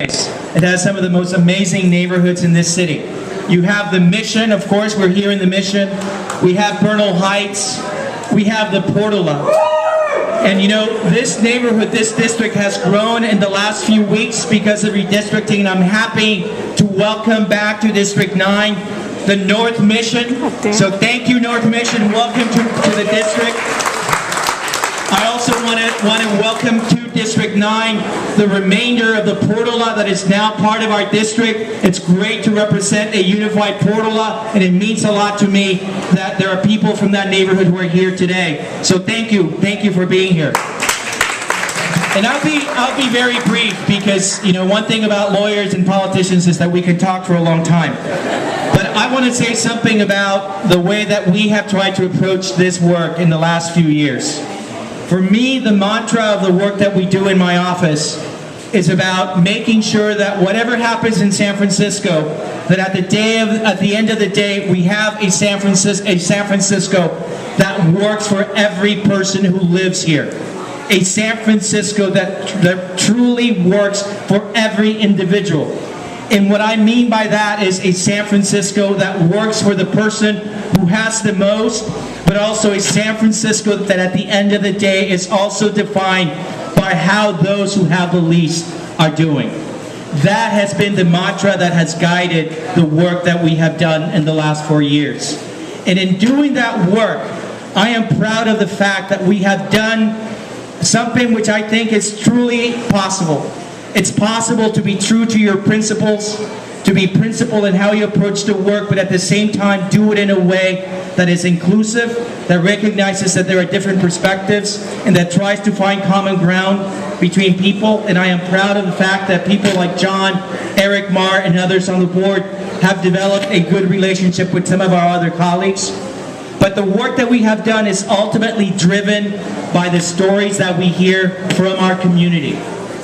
It has some of the most amazing neighborhoods in this city. You have the Mission, of course, we're here in the Mission. We have Bernal Heights. We have the Portola. And you know, this neighborhood, this district has grown in the last few weeks because of redistricting, and I'm happy to welcome back to District 9 the North Mission. So thank you, North Mission. Welcome to the district. I also want to welcome to District 9 the remainder of the Portola that is now part of our district. It's great to represent a unified Portola, and it means a lot to me that there are people from that neighborhood who are here today. So thank you for being here. And I'll be very brief because, you know, one thing about lawyers and politicians is that we can talk for a long time. But I want to say something about the way that we have tried to approach this work in the last few years. For me, the mantra of the work that we do in my office is about making sure that whatever happens in San Francisco, that at the end of the day, we have a San Francisco that works for every person who lives here. A San Francisco that truly works for every individual. And what I mean by that is a San Francisco that works for the person who has the most, but also a San Francisco that at the end of the day is also defined by how those who have the least are doing. That has been the mantra that has guided the work that we have done in the last 4 years. And in doing that work, I am proud of the fact that we have done something which I think is truly possible. It's possible to be true to your principles, to be principled in how you approach the work, but at the same time do it in a way that is inclusive, that recognizes that there are different perspectives, and that tries to find common ground between people. And I am proud of the fact that people like John, Eric Marr, and others on the board have developed a good relationship with some of our other colleagues. But the work that we have done is ultimately driven by the stories that we hear from our community.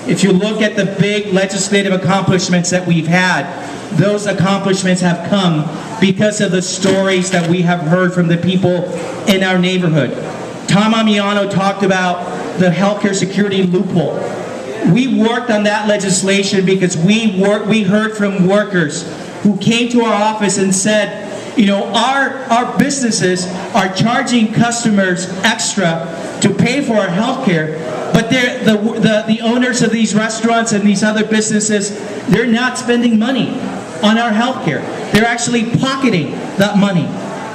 If you look at the big legislative accomplishments that we've had, those accomplishments have come because of the stories that we have heard from the people in our neighborhood. Tom Amiano talked about the healthcare security loophole. We worked on that legislation because we heard from workers who came to our office and said, you know, our businesses are charging customers extra to pay for our health care, but the owners of these restaurants and these other businesses, they're not spending money on our health care. They're actually pocketing that money.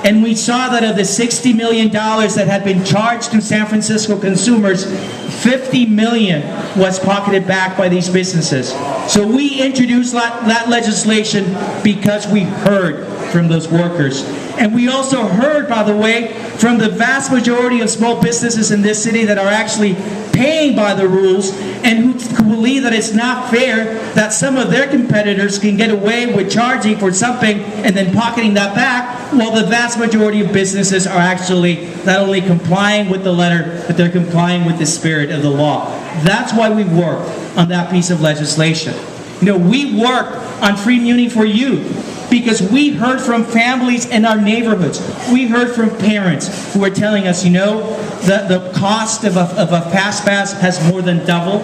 And we saw that of the $60 million that had been charged to San Francisco consumers, $50 million was pocketed back by these businesses. So we introduced that legislation because we heard from those workers. And we also heard, by the way, from the vast majority of small businesses in this city that are actually paying by the rules and who believe that it's not fair that some of their competitors can get away with charging for something and then pocketing that back, while the vast majority of businesses are actually not only complying with the letter, but they're complying with the spirit of the law. That's why we worked on that piece of legislation. You know, we worked on free muni for youth because we heard from families in our neighborhoods. We heard from parents who were telling us, you know, the cost of a fast pass has more than doubled.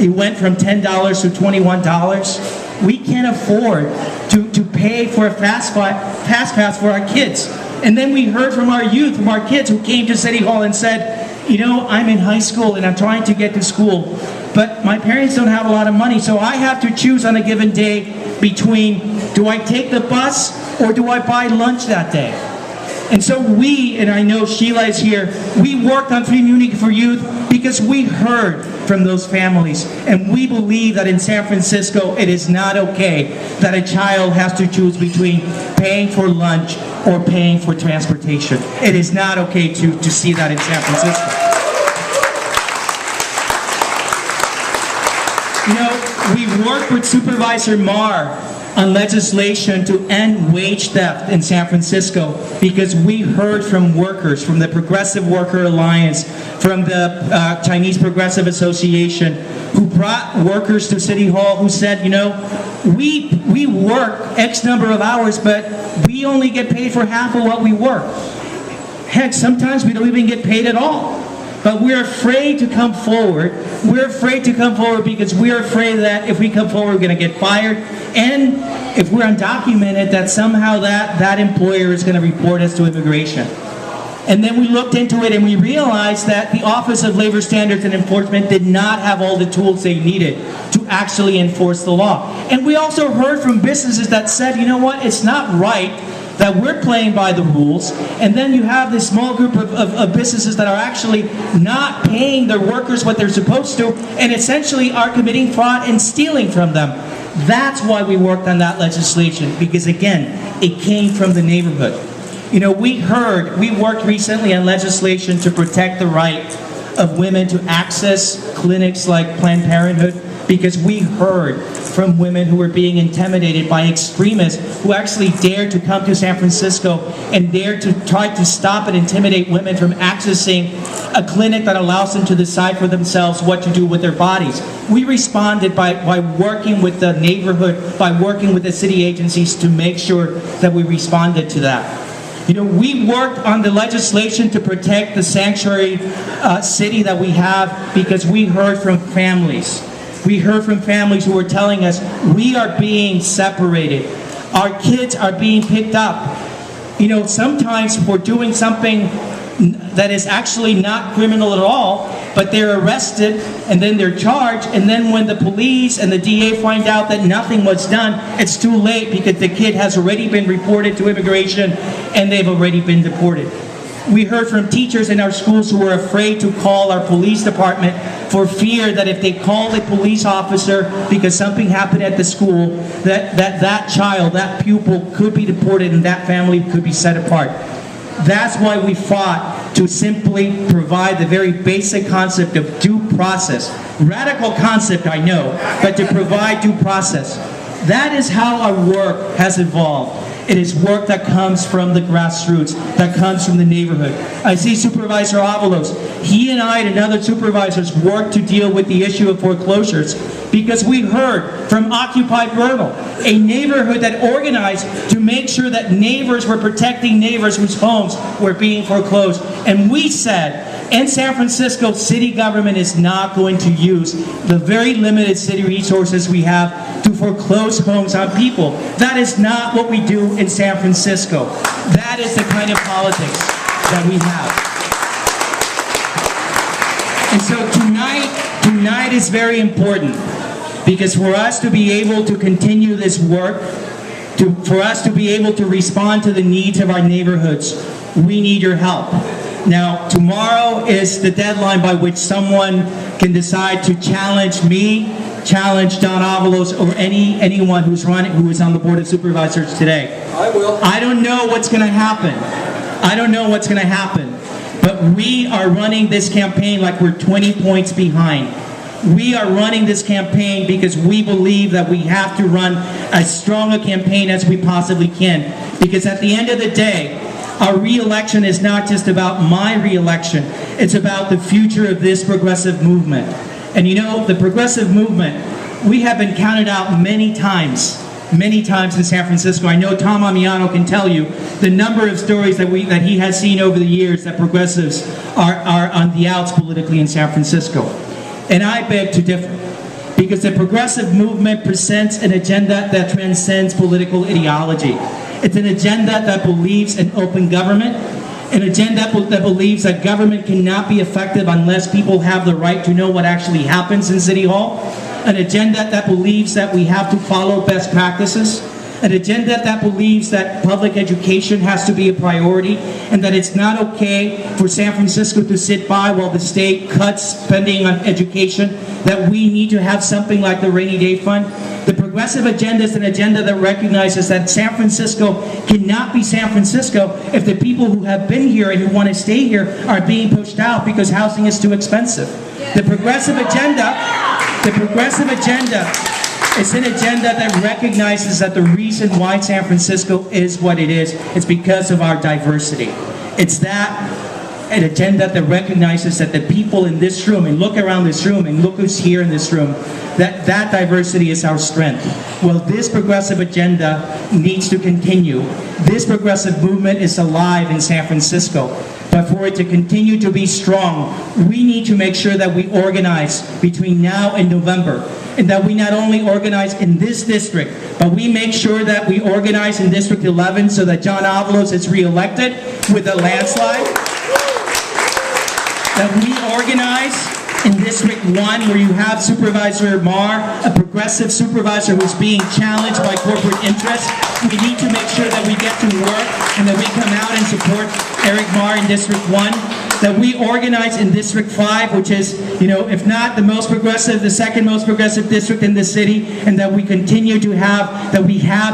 It went from $10 to $21. We can't afford to pay for a fast pass for our kids. And then we heard from our youth, from our kids who came to City Hall and said, you know, I'm in high school and I'm trying to get to school, but my parents don't have a lot of money, so I have to choose on a given day between, do I take the bus or do I buy lunch that day? And so we, and I know Sheila is here, we worked on Free Muni for Youth because we heard from those families. And we believe that in San Francisco, it is not okay that a child has to choose between paying for lunch or paying for transportation. It is not okay to see that in San Francisco. You know, we worked with Supervisor Marr on legislation to end wage theft in San Francisco because we heard from workers, from the Progressive Worker Alliance, from the Chinese Progressive Association, who brought workers to City Hall who said, you know, we work X number of hours, but we only get paid for half of what we work. Heck, sometimes we don't even get paid at all. But we're afraid to come forward. We're afraid to come forward because we're afraid that if we come forward, we're going to get fired. And if we're undocumented, that somehow that employer is going to report us to immigration. And then we looked into it and we realized that the Office of Labor Standards and Enforcement did not have all the tools they needed to actually enforce the law. And we also heard from businesses that said, you know what, it's not right that we're playing by the rules, and then you have this small group of businesses that are actually not paying their workers what they're supposed to, and essentially are committing fraud and stealing from them. That's why we worked on that legislation, because again, it came from the neighborhood. You know, we worked recently on legislation to protect the right of women to access clinics like Planned Parenthood, because we heard from women who were being intimidated by extremists who actually dared to come to San Francisco and dared to try to stop and intimidate women from accessing a clinic that allows them to decide for themselves what to do with their bodies. We responded by working with the neighborhood, by working with the city agencies to make sure that we responded to that. You know, we worked on the legislation to protect the sanctuary city that we have because we heard from families. We heard from families who were telling us, we are being separated. Our kids are being picked up. You know, sometimes we're doing something that is actually not criminal at all, but they're arrested and then they're charged, and then when the police and the DA find out that nothing was done, it's too late because the kid has already been reported to immigration and they've already been deported. We heard from teachers in our schools who were afraid to call our police department for fear that if they called a police officer because something happened at the school, that child, that pupil could be deported and that family could be set apart. That's why we fought to simply provide the very basic concept of due process. Radical concept, I know, but to provide due process. That is how our work has evolved. It is work that comes from the grassroots, that comes from the neighborhood. I see Supervisor Avalos. He and I and other supervisors worked to deal with the issue of foreclosures because we heard from Occupy Bernal, a neighborhood that organized to make sure that neighbors were protecting neighbors whose homes were being foreclosed. And we said, in San Francisco, city government is not going to use the very limited city resources we have to foreclose homes on people. That is not what we do in San Francisco. That is the kind of politics that we have. And so tonight is very important, because for us to be able to continue this work, for us to be able to respond to the needs of our neighborhoods, we need your help. Now, tomorrow is the deadline by which someone can decide to challenge me, challenge Don Avalos, or anyone who is on the Board of Supervisors today. I will. I don't know what's going to happen. I don't know what's going to happen. But we are running this campaign like we're 20 points behind. We are running this campaign because we believe that we have to run as strong a campaign as we possibly can. Because at the end of the day, our re-election is not just about my re-election. It's about the future of this progressive movement. And you know, the progressive movement, we have been counted out many times in San Francisco. I know Tom Amiano can tell you the number of stories that he has seen over the years that progressives are on the outs politically in San Francisco. And I beg to differ, because the progressive movement presents an agenda that transcends political ideology. It's an agenda that believes in open government, an agenda that believes that government cannot be effective unless people have the right to know what actually happens in City Hall, an agenda that believes that we have to follow best practices, an agenda that believes that public education has to be a priority and that it's not okay for San Francisco to sit by while the state cuts spending on education, that we need to have something like the Rainy Day Fund. The progressive agenda is an agenda that recognizes that San Francisco cannot be San Francisco if the people who have been here and who want to stay here are being pushed out because housing is too expensive. The progressive agenda is an agenda that recognizes that the reason why San Francisco is what it is because of our diversity. It's an agenda that recognizes that the people in this room, and look around this room and look who's here in this room, that diversity is our strength. Well, this progressive agenda needs to continue. This progressive movement is alive in San Francisco. But for it to continue to be strong, we need to make sure that we organize between now and November. And that we not only organize in this district, but we make sure that we organize in District 11 so that John Avalos is reelected with a landslide. That we organize in District 1 where you have Supervisor Marr, a progressive supervisor who's being challenged by corporate interests. We need to make sure that we get to work and that we come out and support Eric Marr in District 1. That we organize in District 5, which is, if not the most progressive, the second most progressive district in the city, and that we continue to have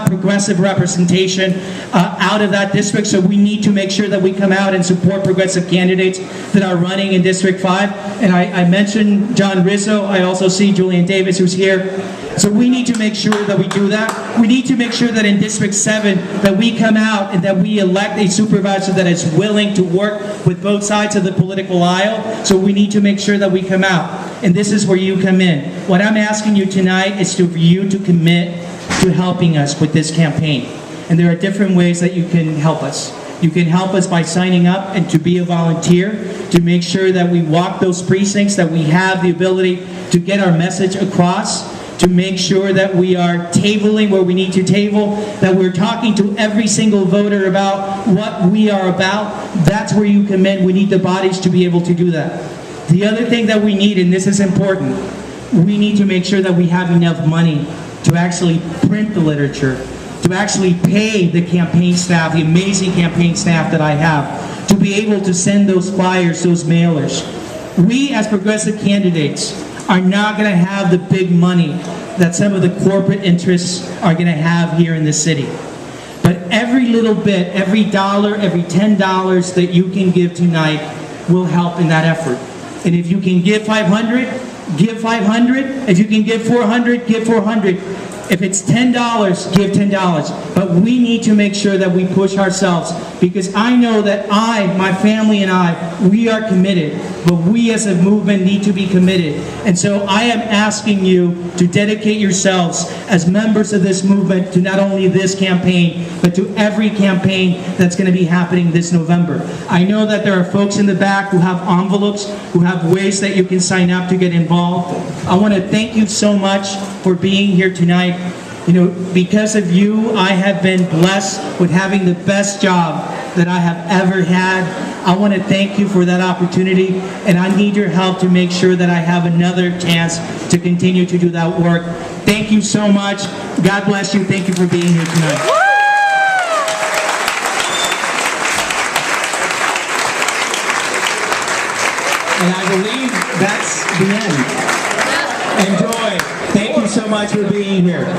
progressive representation out of that district. So we need to make sure that we come out and support progressive candidates that are running in District 5. And I mentioned John Rizzo. I also see Julian Davis, who's here. So we need to make sure that we do that. We need to make sure that in District 7 that we come out and that we elect a supervisor that is willing to work with both sides of the political aisle. So we need to make sure that we come out. And this is where you come in. What I'm asking you tonight is for you to commit to helping us with this campaign. And there are different ways that you can help us. You can help us by signing up and to be a volunteer, to make sure that we walk those precincts, that we have the ability to get our message across, to make sure that we are tabling where we need to table, that we're talking to every single voter about what we are about. That's where you come in. We need the bodies to be able to do that. The other thing that we need, and this is important, we need to make sure that we have enough money to actually print the literature, to actually pay the campaign staff, the amazing campaign staff that I have, to be able to send those flyers, those mailers. We as progressive candidates are not going to have the big money that some of the corporate interests are going to have here in the city. But every little bit, every dollar, every $10 that you can give tonight will help in that effort. And if you can give 500, give 500. If you can give 400, give 400. If it's $10, give $10. But we need to make sure that we push ourselves, because I know that my family and we are committed, but we as a movement need to be committed. And so I am asking you to dedicate yourselves as members of this movement to not only this campaign, but to every campaign that's going to be happening this November. I know that there are folks in the back who have envelopes, who have ways that you can sign up to get involved. I want to thank you so much for being here tonight. Because of you, I have been blessed with having the best job that I have ever had. I want to thank you for that opportunity, and I need your help to make sure that I have another chance to continue to do that work. Thank you so much. God bless you. Thank you for being here tonight. And I believe that's the end. Enjoy. Thank you so much for being here.